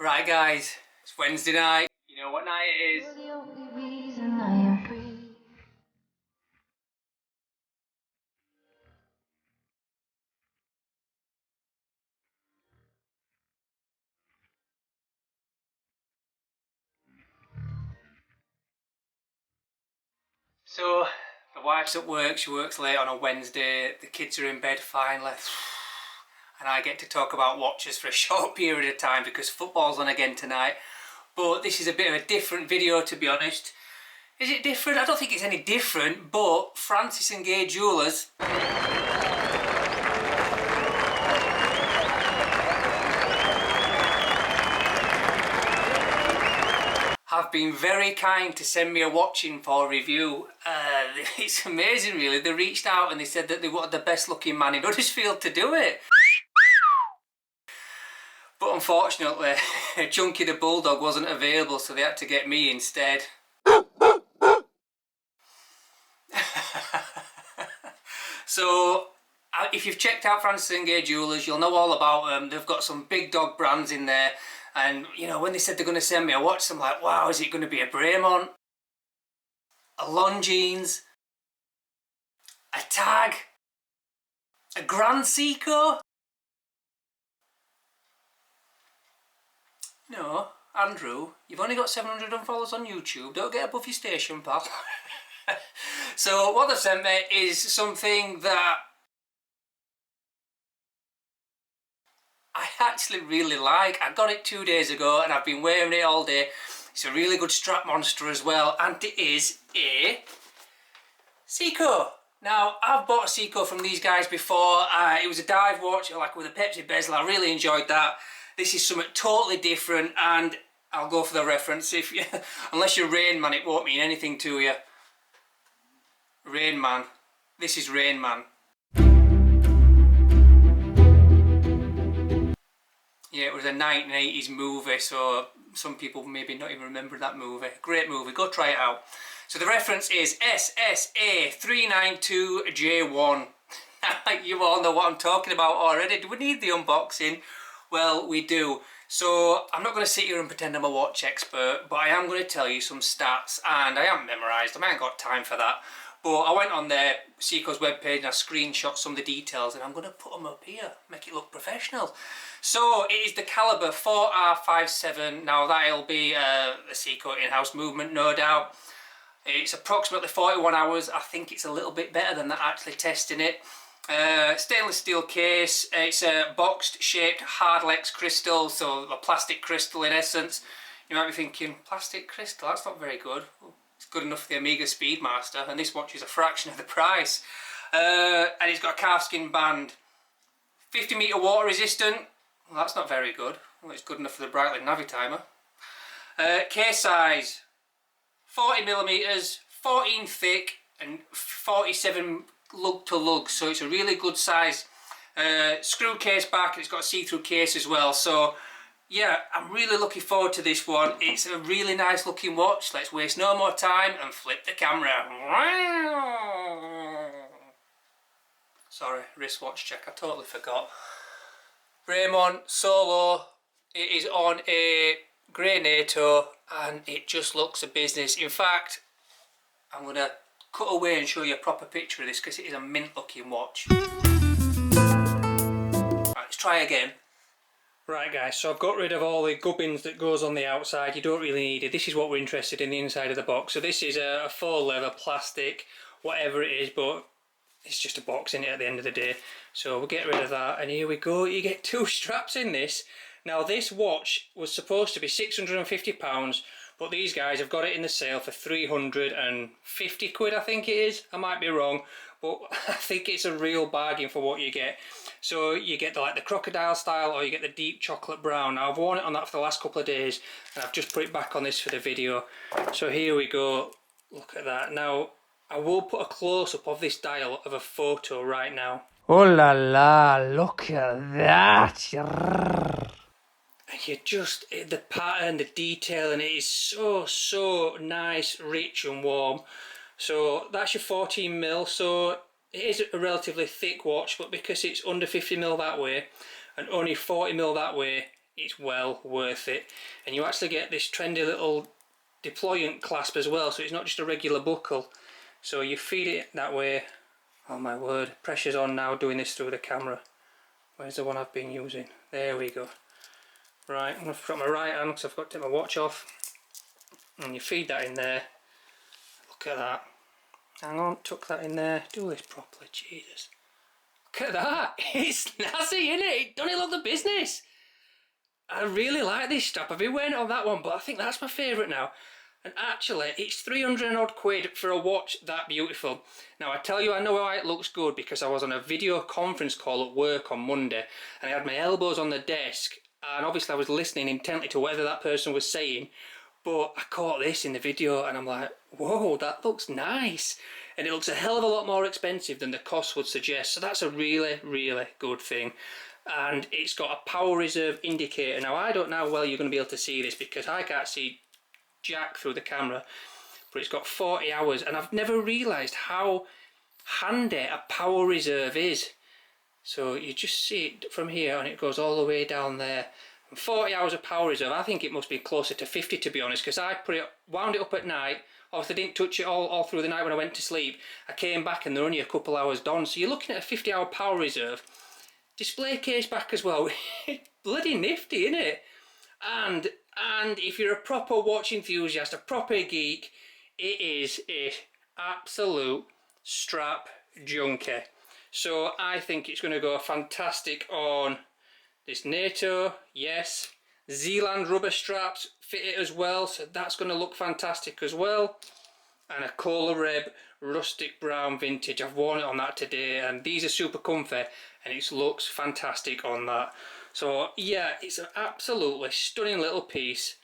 Right guys, it's Wednesday night. You know what night it is. You're the only reason I am free. So, the wife's at work, she works late on a Wednesday, the kids are in bed finally, and I get to talk about watches for a short period of time because football's on again tonight. But this is a bit of a different video, to be honest. Is it different? I don't think it's any different, but Francis & Gay Jewellers have been very kind to send me a watch in for review. It's amazing really. They reached out and they said that they wanted the best looking man in Huddersfield to do it. But unfortunately, Chunky the Bulldog wasn't available, so they had to get me instead. So, if you've checked out Francis & Gay Jewellers, you'll know all about them. They've got some big dog brands in there. And, you know, when they said they're going to send me a watch, I'm like, wow, is it going to be a Bremont? A Longines? A Tag? A Grand Seiko? No, Andrew, you've only got 700 followers on YouTube. Don't get above your station, pal. So what they've sent me is something that I actually really like. I got it 2 days ago and I've been wearing it all day. It's a really good strap monster as well, and it is a Seiko. Now, I've bought a Seiko from these guys before. It was a dive watch, like with a Pepsi bezel. I really enjoyed that. This is something totally different, and I'll go for the reference. If you, unless you're Rain Man, it won't mean anything to you. Rain Man. This is Rain Man. Yeah, it was a 1980s movie, so some people maybe not even remember that movie. Great movie, go try it out. So the reference is SSA392J1. You all know what I'm talking about already. Do we need the unboxing? Well, we do. So I'm not going to sit here and pretend I'm a watch expert, but I am going to tell you some stats, and I haven't memorised them. I ain't got time for that. But I went on their Seiko's webpage and I screenshot some of the details, and I'm going to put them up here, make it look professional. So it is the Caliber 4R57. Now that'll be a Seiko in-house movement, no doubt. It's approximately 41 hours. I think it's a little bit better than that actually testing it. Stainless steel case. It's a boxed shaped hardlex crystal, so a plastic crystal in essence. You might be thinking, plastic crystal, that's not very good. It's good enough for the Omega Speedmaster, and this watch is a fraction of the price. And it's got a calfskin band. 50 metre water resistant. Well, that's not very good. Well, it's good enough for the Breitling Navitimer. Case size 40mm, 14 thick, and 47 lug to lug. So it's a really good size. Screw case back, and it's got a see-through case as well. So yeah, I'm really looking forward to this one. It's a really nice looking watch. Let's waste no more time and flip the camera. Sorry, wristwatch check, I totally forgot. Bremont Solo, it is on a grey NATO and it just looks a business. In fact, I'm going to cut away and show you a proper picture of this because it is a mint looking watch. Right, let's try again. Right guys, so I've got rid of all the gubbins that goes on the outside. You don't really need it. This is what we're interested in, the inside of the box. So this is a faux leather, plastic, whatever it is, but it's just a box in it at the end of the day. So we'll get rid of that, and here we go. You get two straps in this. Now this watch was supposed to be £650, but these guys have got it in the sale for 350 quid, I think it is. I might be wrong, but I think it's a real bargain for what you get. So you get the crocodile style, or you get the deep chocolate brown. Now I've worn it on that for the last couple of days, and I've just put it back on this for the video. So here we go. Look at that. Now I will put a close-up of this dial of a photo right now. Oh la la, look at that. And you just, the pattern, the detail, and it is so nice, rich and warm. So that's your 14mm, so it is a relatively thick watch, but because it's under 50mm that way and only 40mm that way, it's well worth it. And you actually get this trendy little deployant clasp as well, so it's not just a regular buckle. So you feed it that way. Oh my word, pressure's on now doing this through the camera. Where's the one I've been using? There we go. Right, I'm going to put my right hand because I've got to take my watch off. And you feed that in there. Look at that. Hang on, tuck that in there. Do this properly, Jesus. Look at that. It's snazzy, isn't it? Don't it look the business? I really like this strap. I've been wearing it on that one, but I think that's my favourite now. And actually, it's 300 and odd quid for a watch that beautiful. Now, I tell you, I know why it looks good because I was on a video conference call at work on Monday and I had my elbows on the desk and obviously I was listening intently to whatever that person was saying, but I caught this in the video and I'm like, whoa, that looks nice. And it looks a hell of a lot more expensive than the cost would suggest, so that's a really, really good thing. And it's got a power reserve indicator. Now, I don't know how well you're going to be able to see this because I can't see jack through the camera, but it's got 40 hours and I've never realised how handy a power reserve is. So you just see it from here and it goes all the way down there. And 40 hours of power reserve, I think it must be closer to 50 to be honest, because I wound it up at night. Obviously didn't touch it all through the night when I went to sleep. I came back and they're only a couple hours done, so you're looking at a 50-hour power reserve. Display case back as well. Bloody nifty, isn't it? And if you're a proper watch enthusiast, a proper geek, it is a absolute strap junkie. So I think it's going to go fantastic on this NATO, yes. Zealand rubber straps fit it as well, so that's going to look fantastic as well. And a Cola Reb rustic brown vintage. I've worn it on that today and these are super comfy and it looks fantastic on that. So yeah, it's an absolutely stunning little piece.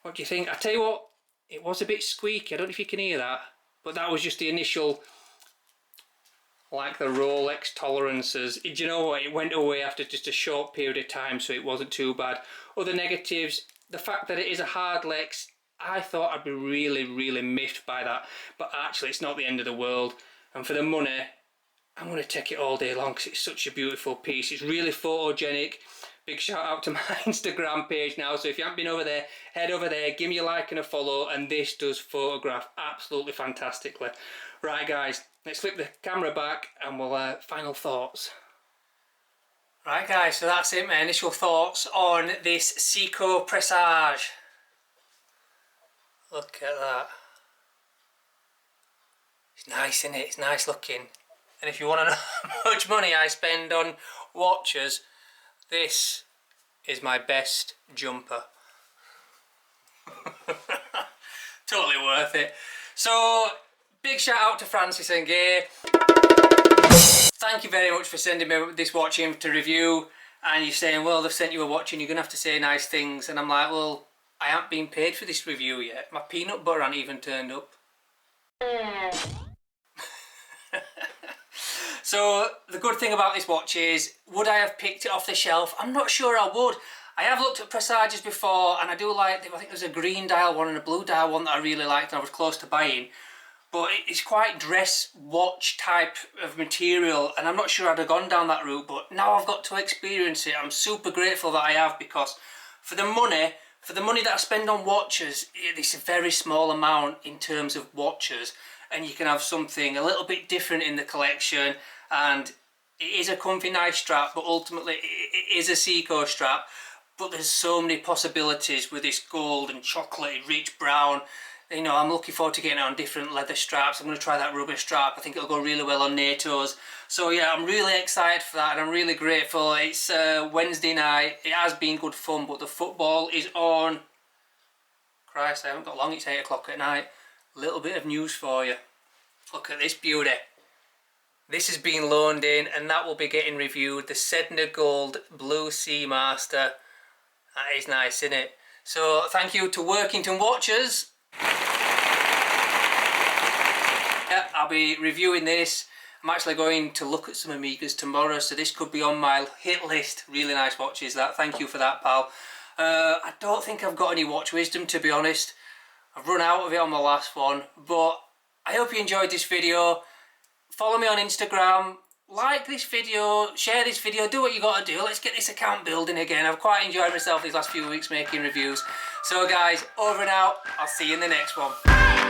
What do you think? I tell you what, it was a bit squeaky, I don't know if you can hear that, but that was just the initial, like the Rolex tolerances. Do you know what, it went away after just a short period of time, so it wasn't too bad. Other negatives, the fact that it is a hard Lex, I thought I'd be really, really miffed by that, but actually it's not the end of the world. And for the money, I'm going to take it all day long because it's such a beautiful piece. It's really photogenic. Big shout out to my Instagram page now, so if you haven't been over there, head over there, give me a like and a follow, and this does photograph absolutely fantastically. Right guys, let's flip the camera back and we'll final thoughts. Right guys, so that's it, my initial thoughts on this Seiko Presage. Look at that. It's nice, isn't it? It's nice looking. And if you want to know how much money I spend on watches, this is my best jumper. Totally worth it. So, big shout out to Francis and Gay. Thank you very much for sending me this watch in to review. And you're saying, well, they've sent you a watch and you're going to have to say nice things. And I'm like, well, I haven't been paid for this review yet. My peanut butter hasn't even turned up. So the good thing about this watch is, would I have picked it off the shelf? I'm not sure I would. I have looked at Presages before and I do like, I think there's a green dial one and a blue dial one that I really liked and I was close to buying. But it's quite dress watch type of material and I'm not sure I'd have gone down that route, but now I've got to experience it. I'm super grateful that I have, because for the money that I spend on watches, it's a very small amount in terms of watches, and you can have something a little bit different in the collection. And it is a comfy, nice strap, but ultimately it is a Seiko strap. But there's so many possibilities with this gold and chocolatey rich brown. You know, I'm looking forward to getting it on different leather straps. I'm going to try that rubber strap. I think it'll go really well on NATOs. So yeah, I'm really excited for that and I'm really grateful. It's Wednesday night. It has been good fun, but the football is on. Christ, I haven't got long. It's 8 o'clock at night. A little bit of news for you. Look at this beauty. This has been loaned in and that will be getting reviewed. The Sedna Gold Blue Seamaster. That is nice, isn't it? So thank you to Workington Watches. Yeah, I'll be reviewing this. I'm actually going to look at some Omegas tomorrow, so this could be on my hit list. Really nice watches, that. Thank you for that, pal. I don't think I've got any watch wisdom, to be honest. I've run out of it on my last one, but I hope you enjoyed this video. Follow me on Instagram, like this video, share this video, do what you got to do. Let's get this account building again. I've quite enjoyed myself these last few weeks making reviews. So guys, over and out. I'll see you in the next one.